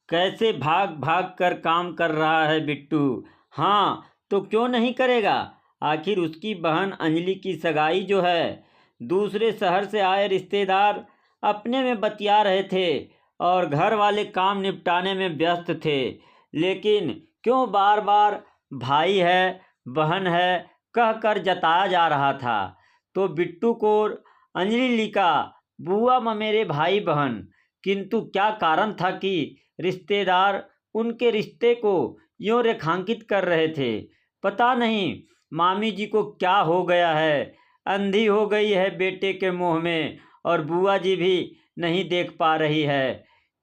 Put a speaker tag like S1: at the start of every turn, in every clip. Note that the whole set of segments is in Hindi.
S1: कैसे भाग भाग कर काम कर रहा है बिट्टू। हाँ, तो क्यों नहीं करेगा। आखिर उसकी बहन अंजलि की सगाई जो है, दूसरे शहर से आए रिश्तेदार अपने में बतिया रहे थे और घर वाले काम निपटाने में व्यस्त थे। लेकिन क्यों बार बार भाई है बहन है कह कर जताया जा रहा था। तो बिट्टू को अंजलि लिखा बुआ ममेरे भाई बहन, किंतु क्या कारण था कि रिश्तेदार उनके रिश्ते को यूं रेखांकित कर रहे थे। पता नहीं मामी जी को क्या हो गया है, अंधी हो गई है बेटे के मुंह में। और बुआ जी भी नहीं देख पा रही है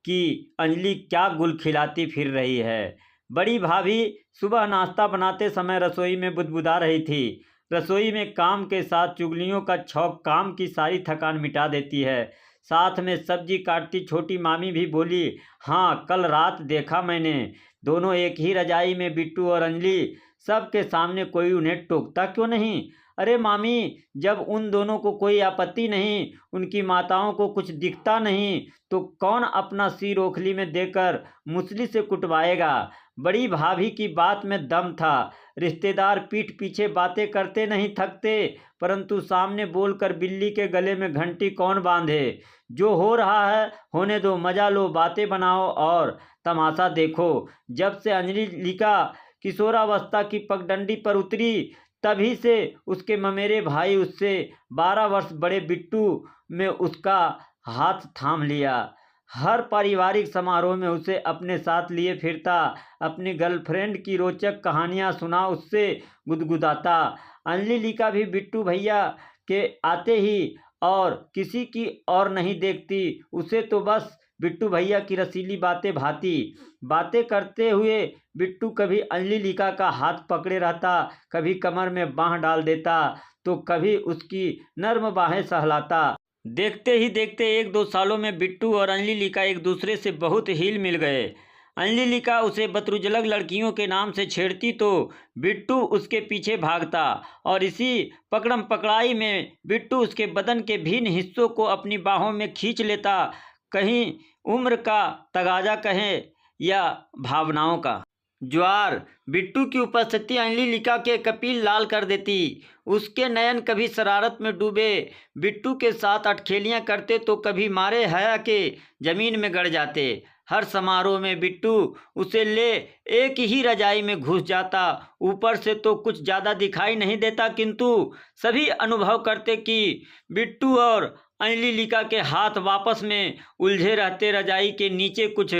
S1: कि अंजलि क्या गुल खिलाती फिर रही है। बड़ी भाभी सुबह नाश्ता बनाते समय रसोई में बुदबुदा रही थी। रसोई में काम के साथ चुगलियों का छौक काम की सारी थकान मिटा देती है। साथ में सब्जी काटती छोटी मामी भी बोली, हाँ कल रात देखा मैंने, दोनों एक ही रजाई में बिट्टू और अंजलि। सबके सामने कोई उन्हें टोकता क्यों नहीं। अरे मामी, जब उन दोनों को कोई आपत्ति नहीं, उनकी माताओं को कुछ दिखता नहीं, तो कौन अपना सिर ओखली में देकर मुसली से कुटवाएगा। बड़ी भाभी की बात में दम था। रिश्तेदार पीठ पीछे बातें करते नहीं थकते, परंतु सामने बोलकर बिल्ली के गले में घंटी कौन बांधे। जो हो रहा है होने दो, मजा लो, बातें बनाओ और तमाशा देखो। जब से अंजलि लिका किशोरावस्था की पगडंडी पर उतरी, तभी से उसके ममेरे भाई उससे 12 वर्ष बड़े बिट्टू में उसका हाथ थाम लिया। हर पारिवारिक समारोह में उसे अपने साथ लिए फिरता, अपनी गर्लफ्रेंड की रोचक कहानियां सुना उससे गुदगुदाता। अंजलि लिका भी बिट्टू भैया के आते ही और किसी की और नहीं देखती, उसे तो बस बिट्टू भैया की रसीली बातें भाती। बातें करते हुए बिट्टू कभी अंजलि लिका का हाथ पकड़े रहता, कभी कमर में बाँह डाल देता, तो कभी उसकी नर्म बाहें सहलाता। देखते ही देखते 1-2 सालों में बिट्टू और अंजलि लिका एक दूसरे से बहुत हिल मिल गए। अंजलि लिका उसे बतरुजलग लड़कियों के नाम से छेड़ती तो बिट्टू उसके पीछे भागता, और इसी पकड़म पकड़ाई में बिट्टू उसके बदन के भिन्न हिस्सों को अपनी बाहों में खींच लेता, कहीं उम्र का तगाजा कहें या भावनाओं का ज्वार। बिट्टू की उपस्थिति अंजलि लिका के कपिल लाल कर देती। उसके नयन कभी शरारत में डूबे बिट्टू के साथ अटखेलियां करते, तो कभी मारे हया के जमीन में गड़ जाते। हर समारोह में बिट्टू उसे ले एक ही रजाई में घुस जाता। ऊपर से तो कुछ ज़्यादा दिखाई नहीं देता, किंतु सभी अनुभव करते कि बिट्टू और अंजलि लिका के हाथ वापस में उलझे रहते। रजाई के नीचे कुछ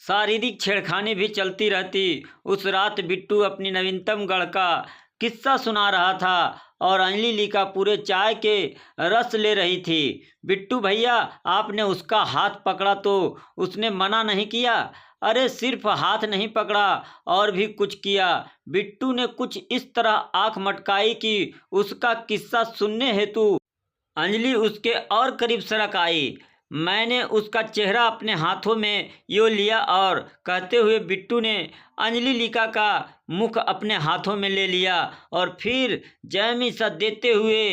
S1: शारीरिक छेड़खानी भी चलती रहती। उस रात बिट्टू अपनी नवीनतम गढ़ का किस्सा सुना रहा था और अंजलि लिका पूरे चाय के रस ले रही थी। बिट्टू भैया, आपने उसका हाथ पकड़ा तो उसने मना नहीं किया। अरे सिर्फ हाथ नहीं पकड़ा, और भी कुछ किया। बिट्टू ने कुछ इस तरह आंख मटकाई कि उसका किस्सा सुनने हेतु अंजलि उसके और करीब सरक आई। मैंने उसका चेहरा अपने हाथों में यो लिया और कहते हुए बिट्टू ने अंजलि लिका का मुख अपने हाथों में ले लिया और फिर जैमी सा देते हुए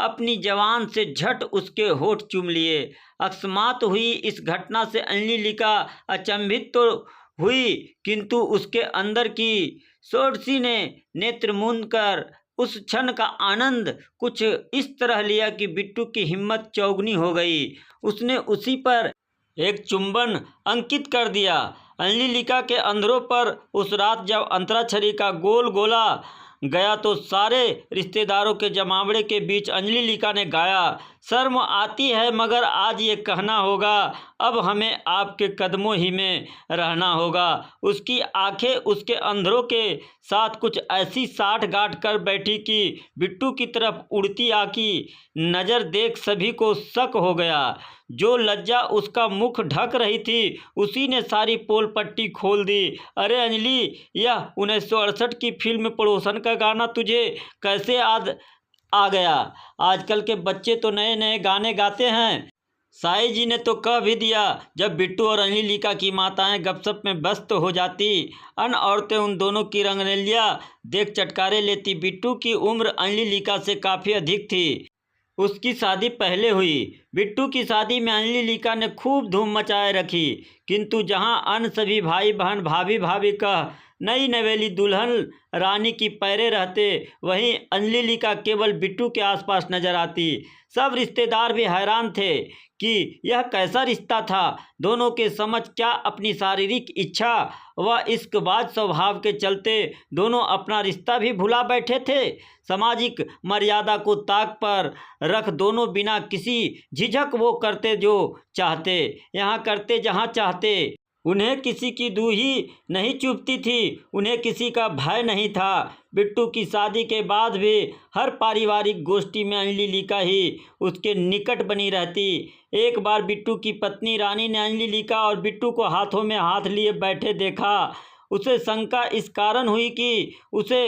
S1: अपनी जवान से झट उसके होठ चूम लिए। अकस्मात हुई इस घटना से अंजलि लिका अचंभित तो हुई, किंतु उसके अंदर की सोडसी ने नेत्र मूंद कर उस क्षण का आनंद कुछ इस तरह लिया कि बिट्टू की हिम्मत चौगुनी हो गई। उसने उसी पर एक चुंबन अंकित कर दिया। अंजलि लिका के अंधरों पर उस रात जब अंतराक्षरी का गोल गोला गया, तो सारे रिश्तेदारों के जमावड़े के बीच अंजलि लिका ने गाया, शर्म आती है मगर आज ये कहना होगा, अब हमें आपके कदमों ही में रहना होगा। उसकी आंखें उसके अंधरों के साथ कुछ ऐसी साठ गांठ कर बैठी कि बिट्टू की तरफ उड़ती आंखी नज़र देख सभी को शक हो गया। जो लज्जा उसका मुख ढक रही थी, उसी ने सारी पोल पट्टी खोल दी। अरे अंजलि, यह 1968 की फिल्म पड़ोसन का गाना तुझे कैसे याद आ गया। आजकल के बच्चे तो नए नए गाने गाते हैं। साई जी ने तो कह भी दिया। जब बिट्टू और अंजलि लिका की माताएं गपशप में व्यस्त हो जाती, अन्य औरतें उन दोनों की रंगरेलियां देख चटकारे लेती। बिट्टू की उम्र अंजलि लिका से काफ़ी अधिक थी। उसकी शादी पहले हुई। बिट्टू की शादी में अंजलिका ने खूब धूम मचाए रखी, किंतु जहां अन्य सभी भाई बहन भाभी भाभी कह नई नवेली दुल्हन रानी की पैरे रहते, वहीं अंजलिका केवल बिट्टू के आसपास नजर आती। सब रिश्तेदार भी हैरान थे कि यह कैसा रिश्ता था। दोनों के समझ क्या अपनी शारीरिक इच्छा व इश्कबाज स्वभाव के चलते दोनों अपना रिश्ता भी भुला बैठे थे। सामाजिक मर्यादा को ताक पर रख दोनों बिना किसी झिझक वो करते जो चाहते, यहाँ करते जहाँ चाहते। उन्हें किसी की दूही नहीं चुभती थी, उन्हें किसी का भय नहीं था। बिट्टू की शादी के बाद भी हर पारिवारिक गोष्ठी में अंजलिका ही उसके निकट बनी रहती। एक बार बिट्टू की पत्नी रानी ने अंजलिका और बिट्टू को हाथों में हाथ लिए बैठे देखा। उसे शंका इस कारण हुई कि उसे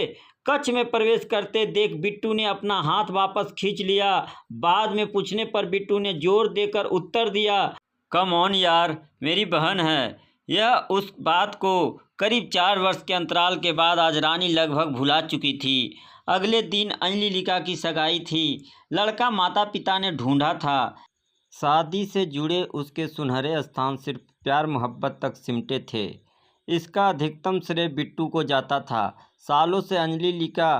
S1: कक्ष में प्रवेश करते देख बिट्टू ने अपना हाथ वापस खींच लिया। बाद में पूछने पर बिट्टू ने जोर देकर उत्तर दिया, कम ऑन यार, मेरी बहन है। यह उस बात को करीब 4 वर्ष के अंतराल के बाद आज रानी लगभग भुला चुकी थी। अगले दिन अंजलिका की सगाई थी। लड़का माता पिता ने ढूंढा था। शादी से जुड़े उसके सुनहरे स्थान सिर्फ प्यार मोहब्बत तक सिमटे थे। इसका अधिकतम श्रेय बिट्टू को जाता था। सालों से अंजलिका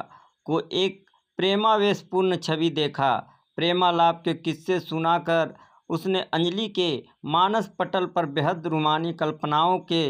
S1: को एक प्रेमावेशपूर्ण छवि देखा। प्रेमालाप के किस्से सुनाकर उसने अंजलि के मानस पटल पर बेहद रूमानी कल्पनाओं के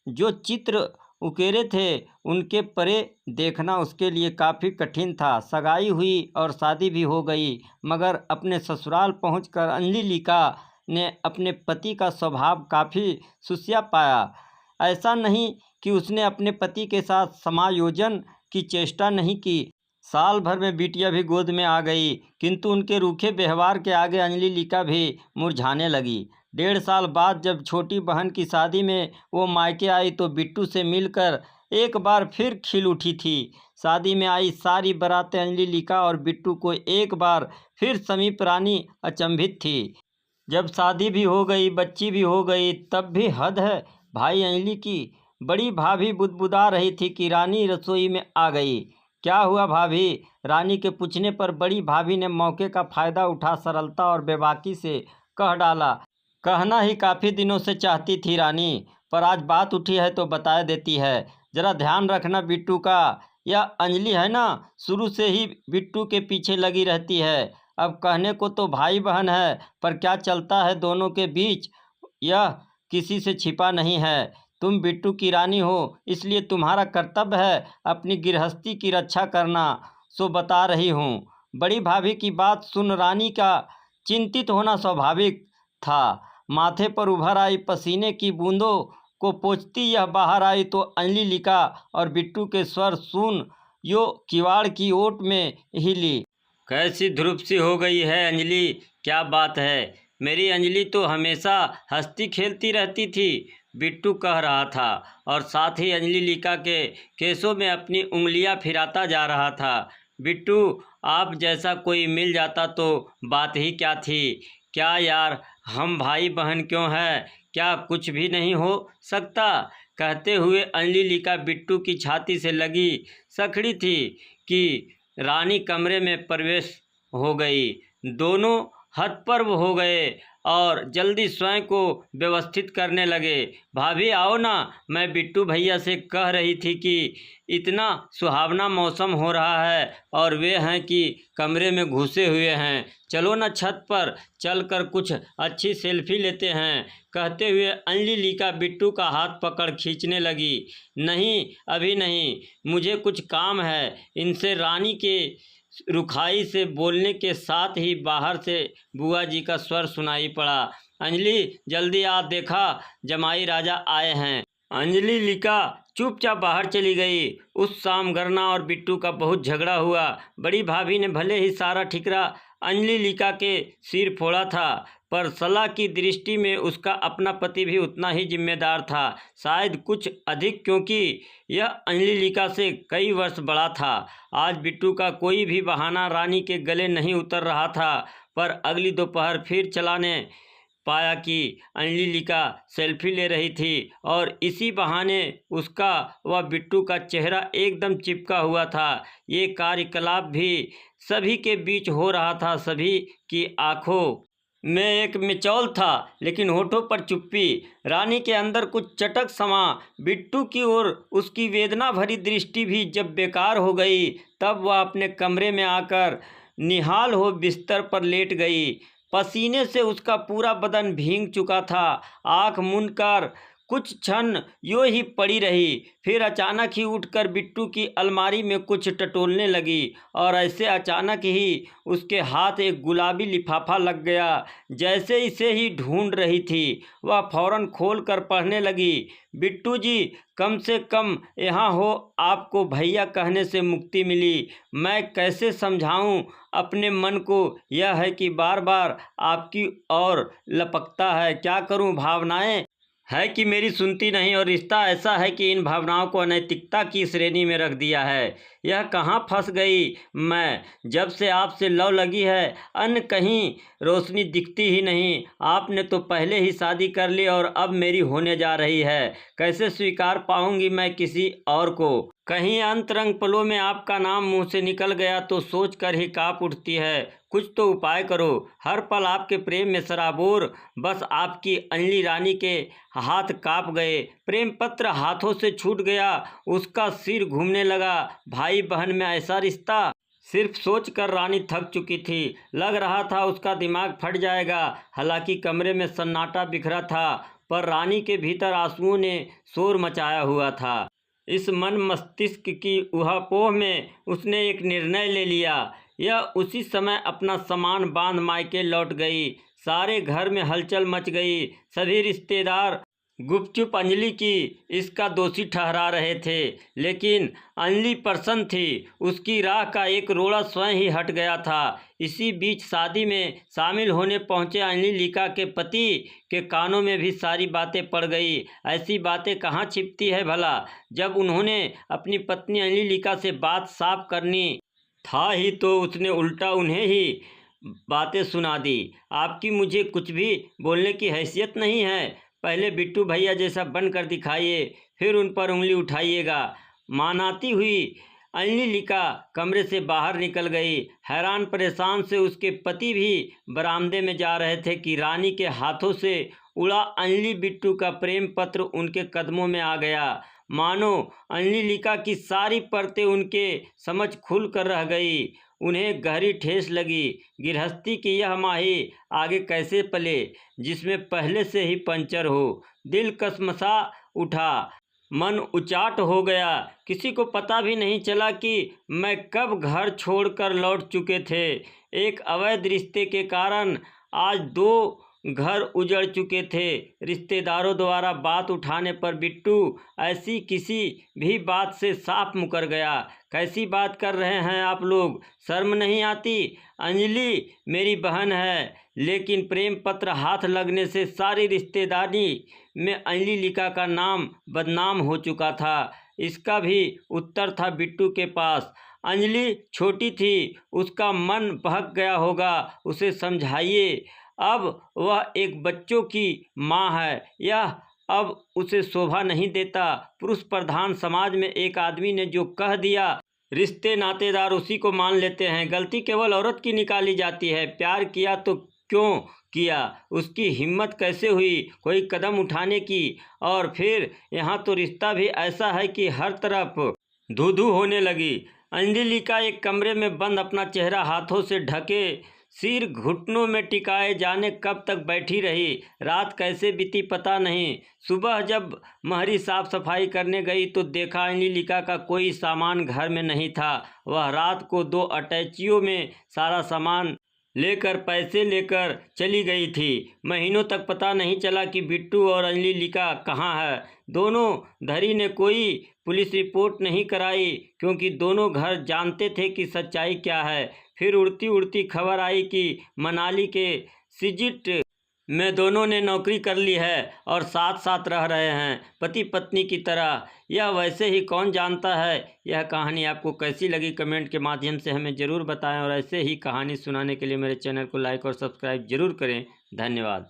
S1: जो चित्र उकेरे थे उनके परे देखना उसके लिए काफ़ी कठिन था। सगाई हुई और शादी भी हो गई, मगर अपने ससुराल पहुंचकर अंजलिका ने अपने पति का स्वभाव काफ़ी सुस्या पाया। ऐसा नहीं कि उसने अपने पति के साथ समायोजन की चेष्टा नहीं की। साल भर में बिटिया भी गोद में आ गई, किंतु उनके रूखे व्यवहार के आगे अंजलिका भी मुरझाने लगी। 1.5 साल बाद जब छोटी बहन की शादी में वो मायके आई तो बिट्टू से मिलकर एक बार फिर खिल उठी थी। शादी में आई सारी बारातें अंजलिका और बिट्टू को एक बार फिर समीप रानी अचंभित थी। जब शादी भी हो गई, बच्ची भी हो गई, तब भी हद है भाई। अंजलि की बड़ी भाभी बुदबुदा रही थी कि रानी रसोई में आ गई। क्या हुआ भाभी? रानी के पूछने पर बड़ी भाभी ने मौके का फ़ायदा उठा सरलता और बेबाकी से कह डाला, कहना ही काफ़ी दिनों से चाहती थी रानी, पर आज बात उठी है तो बता देती है। ज़रा ध्यान रखना बिट्टू का। यह अंजलि है ना, शुरू से ही बिट्टू के पीछे लगी रहती है। अब कहने को तो भाई बहन है, पर क्या चलता है दोनों के बीच यह किसी से छिपा नहीं है। तुम बिट्टू की रानी हो, इसलिए तुम्हारा कर्तव्य है अपनी गृहस्थी की रक्षा करना, सो बता रही हूँ। बड़ी भाभी की बात सुन रानी का चिंतित होना स्वाभाविक था। माथे पर उभर आई पसीने की बूंदों को पोंछती यह बाहर आई तो अंजलिका और बिट्टू के स्वर सुन यो किवाड़ की ओट में हिली। कैसी ध्रुव सी हो गई है अंजलि, क्या बात है? मेरी अंजलि तो हमेशा हंसती खेलती रहती थी, बिट्टू कह रहा था और साथ ही अंजलिका के केसों में अपनी उंगलियां फिराता जा रहा था। बिट्टू, आप जैसा कोई मिल जाता तो बात ही क्या थी। क्या यार, हम भाई बहन क्यों हैं? क्या कुछ भी नहीं हो सकता? कहते हुए अंजलिका बिट्टू की छाती से लगी सकड़ी थी कि रानी कमरे में प्रवेश हो गई। दोनों हतप्रभ हो गए और जल्दी स्वयं को व्यवस्थित करने लगे। भाभी आओ ना, मैं बिट्टू भैया से कह रही थी कि इतना सुहावना मौसम हो रहा है और वे हैं कि कमरे में घुसे हुए हैं। चलो ना छत पर चलकर कुछ अच्छी सेल्फी लेते हैं। कहते हुए अंजलिका बिट्टू का हाथ पकड़ खींचने लगी। नहीं, अभी नहीं, मुझे कुछ काम है इनसे। रानी के रुखाई से बोलने के साथ ही बाहर से बुआ जी का स्वर सुनाई पड़ा, अंजलि जल्दी आ, देखा जमाई राजा आए हैं। अंजलिका चुपचाप बाहर चली गई। उस शाम गरना और बिट्टू का बहुत झगड़ा हुआ। बड़ी भाभी ने भले ही सारा ठिकरा अंजलिका के सिर फोड़ा था, पर सलाह की दृष्टि में उसका अपना पति भी उतना ही जिम्मेदार था, शायद कुछ अधिक, क्योंकि यह अंजलिका से कई वर्ष बड़ा था। आज बिट्टू का कोई भी बहाना रानी के गले नहीं उतर रहा था, पर अगली दोपहर फिर चलाने पाया कि अंजलिका सेल्फी ले रही थी और इसी बहाने उसका व बिट्टू का चेहरा एकदम चिपका हुआ था। ये कार्यकलाप भी सभी के बीच हो रहा था। सभी की आंखों में एक मिचौल था, लेकिन होठों पर चुप्पी। रानी के अंदर कुछ चटक समा। बिट्टू की ओर उसकी वेदना भरी दृष्टि भी जब बेकार हो गई, तब वह अपने कमरे में आकर निहाल हो बिस्तर पर लेट गई। पसीने से उसका पूरा बदन भीग चुका था। आँख मूंदकर कुछ क्षण यूं ही पड़ी रही, फिर अचानक ही उठकर बिट्टू की अलमारी में कुछ टटोलने लगी, और ऐसे अचानक ही उसके हाथ एक गुलाबी लिफाफा लग गया, जैसे इसे ही ढूंढ रही थी। वह फौरन खोल कर पढ़ने लगी। बिट्टू जी, कम से कम यहाँ हो, आपको भैया कहने से मुक्ति मिली। मैं कैसे समझाऊं अपने मन को, यह है कि बार बार आपकी ओर लपकता है। क्या करूं, भावनाएं है कि मेरी सुनती नहीं, और रिश्ता ऐसा है कि इन भावनाओं को अनैतिकता की श्रेणी में रख दिया है। यह कहाँ फंस गई मैं। जब से आपसे लव लगी है, अन्य कहीं रोशनी दिखती ही नहीं। आपने तो पहले ही शादी कर ली और अब मेरी होने जा रही है। कैसे स्वीकार पाऊंगी मैं किसी और को। कहीं अंतरंग पलों में आपका नाम मुंह से निकल गया तो सोच कर ही काँप उठती है। कुछ तो उपाय करो। हर पल आपके प्रेम में सराबोर, बस आपकी अंजलि रानी के हाथ काँप गए। प्रेम पत्र हाथों से छूट गया। उसका सिर घूमने लगा। भाई बहन में ऐसा रिश्ता, सिर्फ सोच कर रानी थक चुकी थी। लग रहा था उसका दिमाग फट जाएगा। हालांकि कमरे में सन्नाटा बिखरा था, पर रानी के भीतर आंसुओं ने शोर मचाया हुआ था। इस मन मस्तिष्क की ऊहापोह में उसने एक निर्णय ले लिया। यह उसी समय अपना सामान बांध मायके लौट गई। सारे घर में हलचल मच गई। सभी रिश्तेदार गुपचुप अंजलि की इसका दोषी ठहरा रहे थे, लेकिन अंजलि प्रसन्न थी। उसकी राह का एक रोड़ा स्वयं ही हट गया था। इसी बीच शादी में शामिल होने पहुंचे अंजलिका के पति के कानों में भी सारी बातें पड़ गई। ऐसी बातें कहाँ छिपती है भला। जब उन्होंने अपनी पत्नी अंजलिका से बात साफ करनी था ही तो उसने उल्टा उन्हें ही बातें सुना दी। आपकी मुझे कुछ भी बोलने की हैसियत नहीं है। पहले बिट्टू भैया जैसा बनकर दिखाइए, फिर उन पर उंगली उठाइएगा। मानाती हुई अंजलिका कमरे से बाहर निकल गई। हैरान परेशान से उसके पति भी बरामदे में जा रहे थे कि रानी के हाथों से उड़ा अंजलि बिट्टू का प्रेम पत्र उनके कदमों में आ गया। मानो अंजलिका की सारी परतें उनके समझ खुल कर रह गई। उन्हें गहरी ठेस लगी। गृहस्थी की यह माही आगे कैसे पले, जिसमें पहले से ही पंचर हो। दिल कसमसा उठा, मन उचाट हो गया। किसी को पता भी नहीं चला कि मैं कब घर छोड़कर लौट चुके थे। एक अवैध रिश्ते के कारण आज 2 घर उजड़ चुके थे। रिश्तेदारों द्वारा बात उठाने पर बिट्टू ऐसी किसी भी बात से साफ मुकर गया। कैसी बात कर रहे हैं आप लोग, शर्म नहीं आती। अंजलि मेरी बहन है, लेकिन प्रेम पत्र हाथ लगने से सारी रिश्तेदारी में अंजलिका का नाम बदनाम हो चुका था। इसका भी उत्तर था बिट्टू के पास। अंजलि छोटी थी, उसका मन बहक गया होगा। उसे समझाइए, अब वह एक बच्चों की माँ है। यह अब उसे शोभा नहीं देता। पुरुष प्रधान समाज में एक आदमी ने जो कह दिया, रिश्ते नातेदार उसी को मान लेते हैं। गलती केवल औरत की निकाली जाती है। प्यार किया तो क्यों किया, उसकी हिम्मत कैसे हुई कोई कदम उठाने की। और फिर यहाँ तो रिश्ता भी ऐसा है कि हर तरफ धू धू होने लगी। अंजलिका एक कमरे में बंद अपना चेहरा हाथों से ढके सिर घुटनों में टिकाए जाने कब तक बैठी रही। रात कैसे बीती पता नहीं। सुबह जब महरी साफ सफाई करने गई तो देखा अंजलिका का कोई सामान घर में नहीं था। वह रात को 2 अटैचियों में सारा सामान लेकर पैसे लेकर चली गई थी। महीनों तक पता नहीं चला कि बिट्टू और अंजलिका कहाँ है। दोनों धरी ने कोई पुलिस रिपोर्ट नहीं कराई, क्योंकि दोनों घर जानते थे कि सच्चाई क्या है। फिर उड़ती उड़ती खबर आई कि मनाली के सिजिट में दोनों ने नौकरी कर ली है और साथ साथ रह रहे हैं, पति पत्नी की तरह। यह वैसे ही कौन जानता है। यह कहानी आपको कैसी लगी कमेंट के माध्यम से हमें ज़रूर बताएं, और ऐसे ही कहानी सुनाने के लिए मेरे चैनल को लाइक और सब्सक्राइब जरूर करें। धन्यवाद।